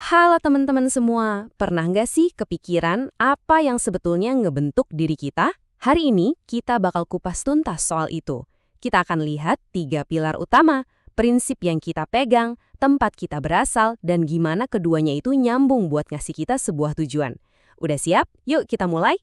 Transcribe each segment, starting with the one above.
Halo teman-teman semua, pernah nggak sih kepikiran apa yang sebetulnya ngebentuk diri kita? Hari ini kita bakal kupas tuntas soal itu. Kita akan lihat 3 pilar utama, prinsip yang kita pegang, tempat kita berasal, dan gimana keduanya itu nyambung buat ngasih kita sebuah tujuan. Udah siap? Yuk kita mulai.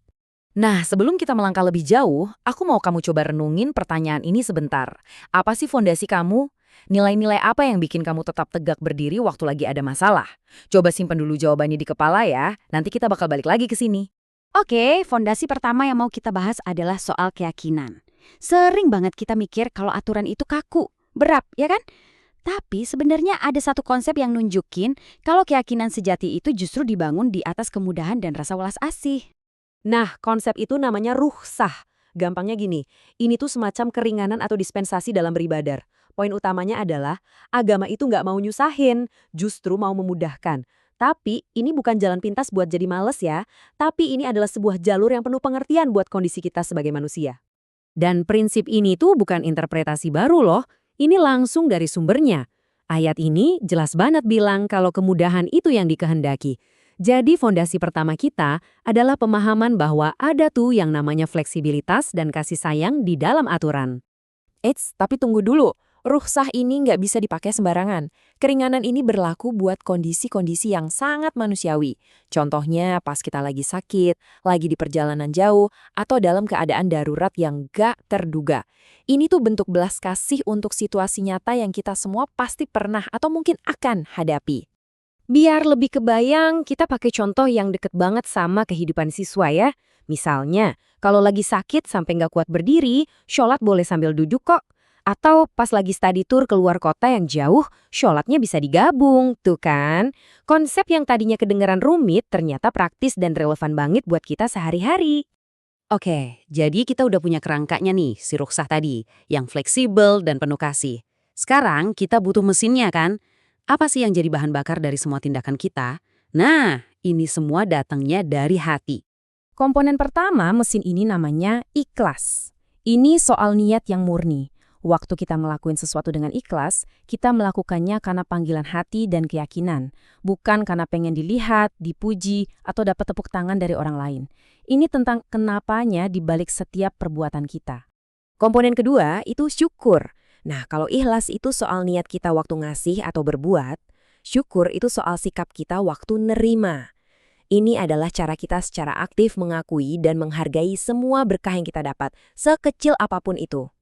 Nah, sebelum kita melangkah lebih jauh, aku mau kamu coba renungin pertanyaan ini sebentar. Apa sih fondasi kamu? Nilai-nilai apa yang bikin kamu tetap tegak berdiri waktu lagi ada masalah? Coba simpen dulu jawabannya di kepala ya, nanti kita bakal balik lagi ke sini. Oke, fondasi pertama yang mau kita bahas adalah soal keyakinan. Sering banget kita mikir kalau aturan itu kaku, berat, ya kan? Tapi sebenarnya ada satu konsep yang nunjukin kalau keyakinan sejati itu justru dibangun di atas kemudahan dan rasa welas asih. Nah, konsep itu namanya rukhsah. Gampangnya gini, ini tuh semacam keringanan atau dispensasi dalam beribadah. Poin utamanya adalah, agama itu nggak mau nyusahin, justru mau memudahkan. Tapi, ini bukan jalan pintas buat jadi males ya, tapi ini adalah sebuah jalur yang penuh pengertian buat kondisi kita sebagai manusia. Dan prinsip ini tuh bukan interpretasi baru loh, ini langsung dari sumbernya. Ayat ini jelas banget bilang kalau kemudahan itu yang dikehendaki. Jadi fondasi pertama kita adalah pemahaman bahwa ada tuh yang namanya fleksibilitas dan kasih sayang di dalam aturan. Eits, tapi tunggu dulu. Rukhsah ini nggak bisa dipakai sembarangan. Keringanan ini berlaku buat kondisi-kondisi yang sangat manusiawi. Contohnya pas kita lagi sakit, lagi di perjalanan jauh, atau dalam keadaan darurat yang nggak terduga. Ini tuh bentuk belas kasih untuk situasi nyata yang kita semua pasti pernah atau mungkin akan hadapi. Biar lebih kebayang, kita pakai contoh yang deket banget sama kehidupan siswa ya. Misalnya, kalau lagi sakit sampai nggak kuat berdiri, sholat boleh sambil duduk kok. Atau pas lagi study tour keluar kota yang jauh, sholatnya bisa digabung, tuh kan? Konsep yang tadinya kedengaran rumit ternyata praktis dan relevan banget buat kita sehari-hari. Oke, jadi kita udah punya kerangkanya nih, si rukhsah tadi, yang fleksibel dan penuh kasih. Sekarang kita butuh mesinnya kan? Apa sih yang jadi bahan bakar dari semua tindakan kita? Nah, ini semua datangnya dari hati. Komponen pertama mesin ini namanya ikhlas. Ini soal niat yang murni. Waktu kita ngelakuin sesuatu dengan ikhlas, kita melakukannya karena panggilan hati dan keyakinan, bukan karena pengen dilihat, dipuji, atau dapat tepuk tangan dari orang lain. Ini tentang kenapanya di balik setiap perbuatan kita. Komponen kedua itu syukur. Nah, kalau ikhlas itu soal niat kita waktu ngasih atau berbuat, syukur itu soal sikap kita waktu nerima. Ini adalah cara kita secara aktif mengakui dan menghargai semua berkah yang kita dapat, sekecil apapun itu.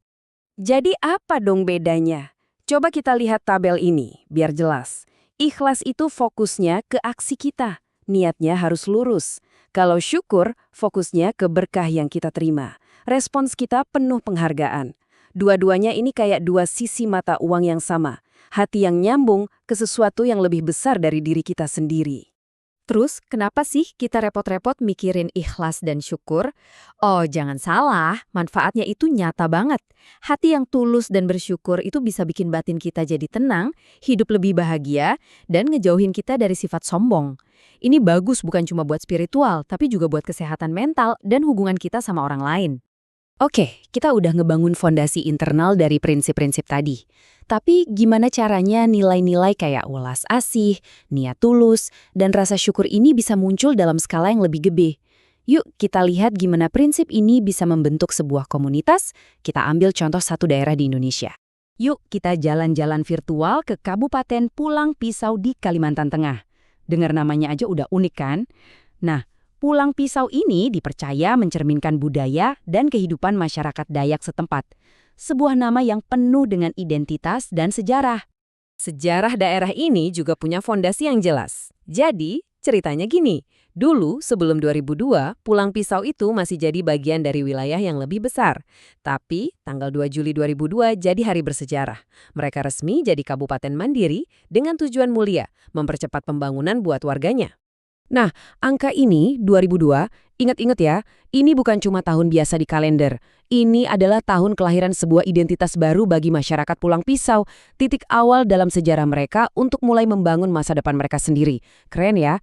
Jadi apa dong bedanya? Coba kita lihat tabel ini, biar jelas. Ikhlas itu fokusnya ke aksi kita. Niatnya harus lurus. Kalau syukur, fokusnya ke berkah yang kita terima. Respons kita penuh penghargaan. Dua-duanya ini kayak dua sisi mata uang yang sama. Hati yang nyambung ke sesuatu yang lebih besar dari diri kita sendiri. Terus, kenapa sih kita repot-repot mikirin ikhlas dan syukur? Oh, jangan salah, manfaatnya itu nyata banget. Hati yang tulus dan bersyukur itu bisa bikin batin kita jadi tenang, hidup lebih bahagia, dan ngejauhin kita dari sifat sombong. Ini bagus bukan cuma buat spiritual, tapi juga buat kesehatan mental dan hubungan kita sama orang lain. Oke, kita udah ngebangun fondasi internal dari prinsip-prinsip tadi. Tapi gimana caranya nilai-nilai kayak welas asih, niat tulus, dan rasa syukur ini bisa muncul dalam skala yang lebih gede? Yuk kita lihat gimana prinsip ini bisa membentuk sebuah komunitas. Kita ambil contoh satu daerah di Indonesia. Yuk kita jalan-jalan virtual ke Kabupaten Pulang Pisau di Kalimantan Tengah. Dengar namanya aja udah unik kan? Nah, Pulang Pisau ini dipercaya mencerminkan budaya dan kehidupan masyarakat Dayak setempat. Sebuah nama yang penuh dengan identitas dan sejarah. Sejarah daerah ini juga punya fondasi yang jelas. Jadi, ceritanya gini. Dulu, sebelum 2002, Pulang Pisau itu masih jadi bagian dari wilayah yang lebih besar. Tapi, tanggal 2 Juli 2002 jadi hari bersejarah. Mereka resmi jadi kabupaten mandiri dengan tujuan mulia, mempercepat pembangunan buat warganya. Nah, angka ini, 2002, ingat-ingat ya, ini bukan cuma tahun biasa di kalender. Ini adalah tahun kelahiran sebuah identitas baru bagi masyarakat Pulang Pisau, titik awal dalam sejarah mereka untuk mulai membangun masa depan mereka sendiri. Keren ya?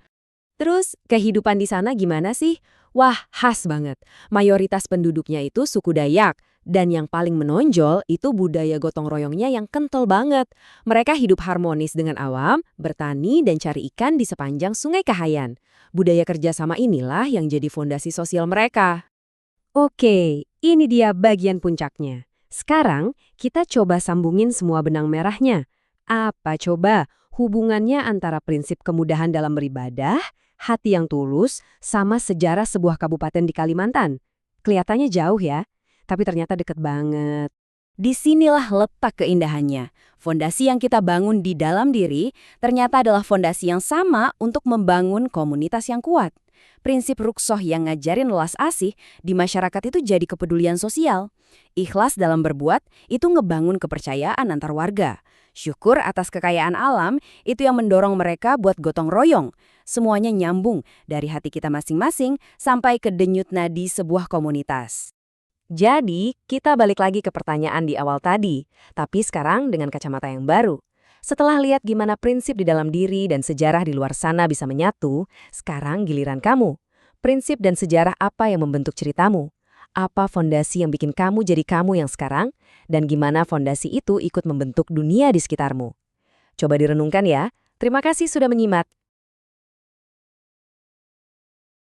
Terus, kehidupan di sana gimana sih? Wah, khas banget. Mayoritas penduduknya itu suku Dayak, Dan yang paling menonjol itu budaya gotong royongnya yang kental banget. Mereka hidup harmonis dengan awam, bertani dan cari ikan di sepanjang Sungai Kahayan. Budaya kerjasama inilah yang jadi fondasi sosial mereka. Oke, ini dia bagian puncaknya. Sekarang, kita coba sambungin semua benang merahnya. Apa coba hubungannya antara prinsip kemudahan dalam beribadah, hati yang tulus, sama sejarah sebuah kabupaten di Kalimantan? Kelihatannya jauh ya, tapi ternyata deket banget. Disinilah letak keindahannya. Fondasi yang kita bangun di dalam diri ternyata adalah fondasi yang sama untuk membangun komunitas yang kuat. Prinsip Ruksoh yang ngajarin welas asih di masyarakat itu jadi kepedulian sosial. Ikhlas dalam berbuat itu ngebangun kepercayaan antar warga. Syukur atas kekayaan alam itu yang mendorong mereka buat gotong royong. Semuanya nyambung dari hati kita masing-masing sampai ke denyut nadi sebuah komunitas. Jadi, kita balik lagi ke pertanyaan di awal tadi, tapi sekarang dengan kacamata yang baru. Setelah lihat gimana prinsip di dalam diri dan sejarah di luar sana bisa menyatu, sekarang giliran kamu. Prinsip dan sejarah apa yang membentuk ceritamu? Apa fondasi yang bikin kamu jadi kamu yang sekarang? Dan gimana fondasi itu ikut membentuk dunia di sekitarmu? Coba direnungkan ya. Terima kasih sudah menyimak.